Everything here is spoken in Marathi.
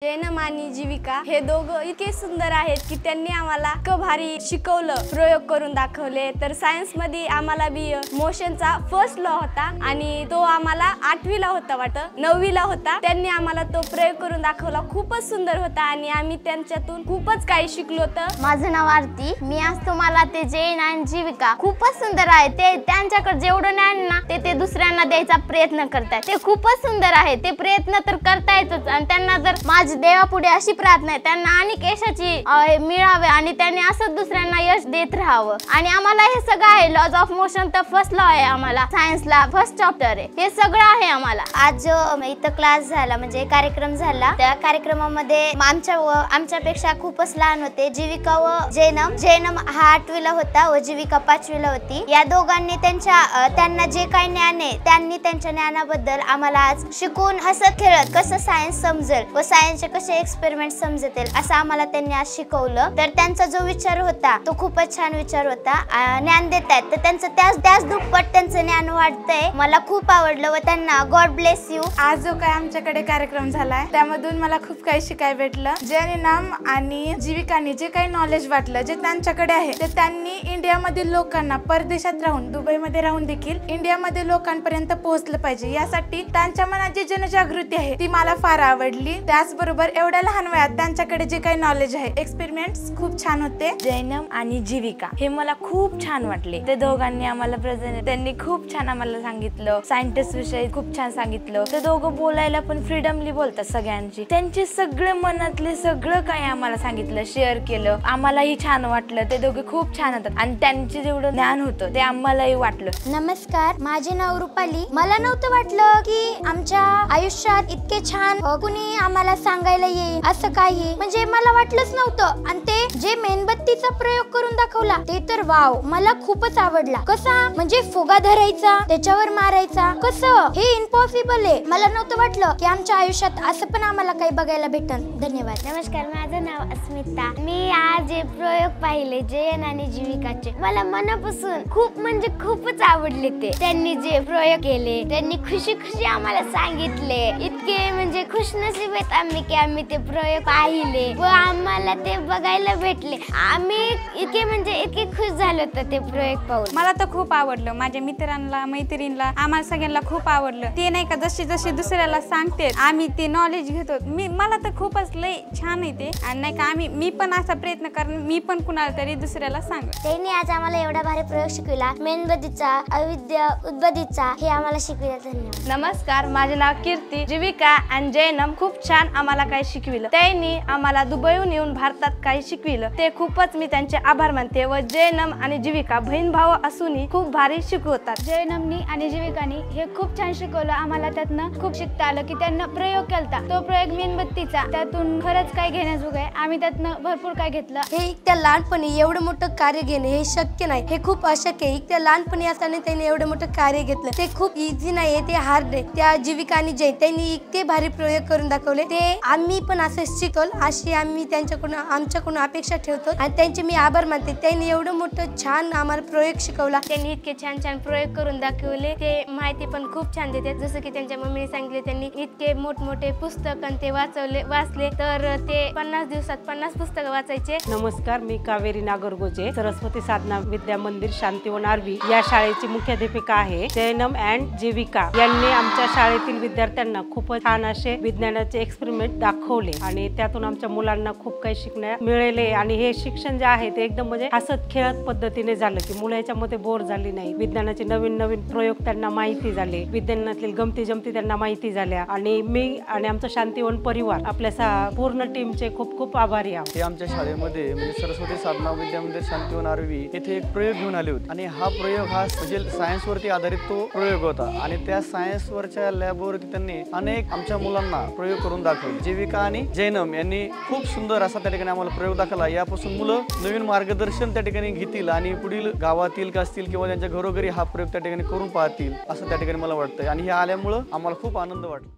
जैनम आणि जीविका हे दोघं इतके सुंदर आहेत की त्यांनी आम्हाला इतकं भारी शिकवलं, प्रयोग करून दाखवले। तर सायन्स मध्ये आम्हाला बी मोशनचा फर्स्ट लॉ होता आणि तो आम्हाला 8वी ला होता वाटतं 9वी ला होता। त्यांनी आम्हाला तो प्रयोग करून दाखवला, खूपच सुंदर होता आणि आम्ही त्यांच्यातून खूपच काही शिकलो। तर माझं नाव आरती, मी आज तुम्हाला ते जैन आणि जीविका खूपच सुंदर आहे, ते त्यांच्याकडे जेवढं ज्ञान ना ते दुसऱ्यांना द्यायचा प्रयत्न करतात। ते खूपच सुंदर आहे, ते प्रयत्न तर करतायतच आणि त्यांना जर देवापुढे अशी प्रार्थना आहे त्यांना आणि यशाची मिळावे आणि त्यांनी असंच दुसऱ्यांना यश देत राहावं। आणि आम्हाला हे सगळं आहे, लॉज ऑफ मोशन तर फर्स्ट लॉ आहे, आम्हाला सायन्सला फर्स्ट चॅप्टर आहे, हे सगळं आहे आम्हाला। आज जो इथं क्लास झाला म्हणजे कार्यक्रम झाला, त्या कार्यक्रमामध्ये आमच्यापेक्षा खूपच लहान होते जीविका व जैनम हा 8वीला होता व जीविका 5वीला होती। या दोघांनी त्यांना जे काही ज्ञान आहे त्यांनी त्यांच्या ज्ञानाबद्दल आम्हाला आज शिकून हसत खेळत कसं सायन्स समजेल व सायन्सचे कसे एक्सपेरिमेंट समजतील असं आम्हाला त्यांनी आज शिकवलं। तर त्यांचा जो विचार होता तो खूपच छान विचार होता, ज्ञान देत आहेत तर त्यांचं त्याच दुप्पट त्यांचं ज्ञान वाढतंय। मला खूप आवडलं व त्यांना गॉड ब्लेस यू। आज जो काय आमच्याकडे कार्यक्रम झालाय त्यामधून मला खूप काही शिकायला भेटलं। जैनम आणि जीविकाने जे काही नॉलेज वाटलं, जे त्यांच्याकडे आहे ते त्यांनी इंडियामधील लोकांना, परदेशात राहून दुबईमध्ये राहून देखील इंडियामध्ये लोकांपर्यंत पोहोचलं पाहिजे, यासाठी त्यांच्या मनात जी जनजागृती आहे ती मला फार आवडली। त्याचबरोबर एवढ्या लहान वयात त्यांच्याकडे जे काही नॉलेज आहे, एक्सपेरिमेंट्स खूप छान होते। जैनम आणि जीविका हे मला खूप छान वाटले, ते दोघांनी आम्हाला त्यांनी खूप छान आम्हाला सांगितलं, सायंटिस्ट विषयी खूप छान सांगितलं। ते दोघं बोलायला पण फ्रीडमली बोलतात सगळ्यांची, त्यांचे सगळे मनातले सगळं काही आम्हाला सांगितलं, शेअर केलं, आम्हालाही छान वाटलं। ते दोघे खूप छान होतात आणि त्यांचे जेवढं ज्ञान होतं ते आम्हालाही वाटलं। नमस्कार, माझे नाव रुपाली। मला नव्हतं वाटलं की आमच्या आयुष्यात इतके छान कुणी आम्हाला सांगायला येईल असं काही, म्हणजे मला वाटलंच नव्हतं। आणि ते जे मेणबत्तीचा प्रयोग करून दाखवला ते तर वाव, मला खूपच आवडला। कसा म्हणजे फुगा धरायचा, त्याच्यावर मारायचा, कसं हे इम्पॉसिबल आहे। मला नव्हतं वाटलं की आमच्या आयुष्यात असं पण आम्हाला काही बघायला भेटन। धन्यवाद। नमस्कार, माझं नाव अस्मिता। मी आज हे प्रयोग पाहिले जैन आणि जीविकाचे, मला मनापासून खूप म्हणजे खूपच आवडले। त्यांनी जे प्रयोग केले त्यांनी खुशी आम्हाला सांगितले, इतके म्हणजे खुशनसीब आहेत आम्ही की आम्ही ते प्रयोग पाहिले व आम्हाला ते बघायला भेटले। आम्ही इतके खुश झालो होतो ते प्रयोग पाहून। मला तर खूप आवडलं, माझ्या मित्रांना, मैत्रिणींना, आम्हाला सगळ्यांना खूप आवडलं। ते नाही का जशी दुसऱ्याला सांगते आम्ही ते नॉलेज घेतो, मला तर खूपच लय छान आहे ते। आणि नाही का मी पण असा प्रयत्न करणार, मी पण कुणाला तरी दुसऱ्याला सांग। त्यांनी आज आम्हाला एवढा भारी प्रयोग शिकविला, मेणबत्तीचा, अविद्या उद्बत्तीचा, हे आम्हाला शिकविला। धन्यवाद। नमस्कार, माझे नाव कीर्ती। जीविका आणि जैनम खूप छान आम्हाला काही शिकविलं, त्यांनी आम्हाला दुबईहून येऊन भारतात काही शिकविलं, ते खूपच मी त्यांचे आभार मानते। व जैनम आणि जीविका बहीण भाऊ असूनही खूप भारी शिकवतात। जैनमनी आणि जीविकानी हे खूप छान शिकवलं आम्हाला, त्यातनं खूप शिकता आलं की त्यांना प्रयोग केलता, तो प्रयोग मेणबत्तीचा, त्यातून खरंच काय घेण्याजोग आहे, आम्ही त्यातनं भरपूर काय घेतलं। हे इतक्या लहानपणी एवढं मोठं कार्य घेणे हे शक्य नाही, हे खूप अशक्य आहे। इतक्या लहानपणी असताना त्यांनी एवढं मोठं कार्य घेतलं, ते खूप इझी नाहीये, ते हार्ड आहे। त्या जीविका आणि जैन त्यांनी इतके भारी प्रयोग करून दाखवले, ते आम्ही पण असं शिकल अशी आम्ही आमच्याकडून अपेक्षा ठेवतो आणि त्यांचे मी आभार मानते। त्यांनी एवढं मोठं छान आम्हाला प्रयोग शिकवला, त्यांनी इतके छान प्रयोग करून दाखवले, ते माहिती पण खूप छान देतात। जसं की त्यांच्या मम्मीने सांगितले, त्यांनी इतके मोठमोठे पुस्तक ते वाचले तर ते 50 दिवसात 50 पुस्तकं वाचायचे। नमस्कार, मी कावेरी नागरगोजे, सरस्वती साधना विद्या मंदिर शांतीवन आरवी या शाळेची मुख्याध्यापिका आहे। जैनम अँड जीविका यांनी आमच्या शाळेतील विद्यार्थ्यांना खूपच छान असे विज्ञानाचे एक्सपेरिमेंट दाखवले आणि त्यातून आमच्या मुलांना खूप काही शिकण्यास मिळाले। आणि हे शिक्षण जे आहे ते एकदम म्हणजे हसत खेळत पद्धतीने झालं की मुलं याच्यामध्ये बोर झाली नाही, विज्ञानाचे नवीन प्रयोग त्यांना माहिती झाले, विज्ञानातील गमती जमती त्यांना माहिती झाल्या। आणि मी आणि आमचा शांतीवन परिवार आपल्या पूर्ण टीमचे खूप आभारी आहोत। ते आमच्या शाळेमध्ये म्हणजे सरस्वती साधना विद्या मंदिर शांतीवन आरवी येथे एक प्रयोग घेऊन आले होते आणि हा प्रयोग म्हणजे सायन्सवरती आधारित तो प्रयोग होता आणि त्या सायन्सवरच्या लॅबवरती त्यांनी अनेक आमच्या मुलांना प्रयोग करून दाखवले। जीविका आणि जैनम यांनी खूप सुंदर असा त्या ठिकाणी आम्हाला प्रयोग दाखवला, यापासून मुलं नवीन मार्गदर्शन त्या ठिकाणी घेतील आणि पुढील गावातील का असतील किंवा त्यांच्या घरोघरी हा प्रयोग त्या ठिकाणी करून पाहतील असं त्या ठिकाणी मला वाटतंय। आणि हे आल्यामुळं आम्हाला खूप आनंद वाटला।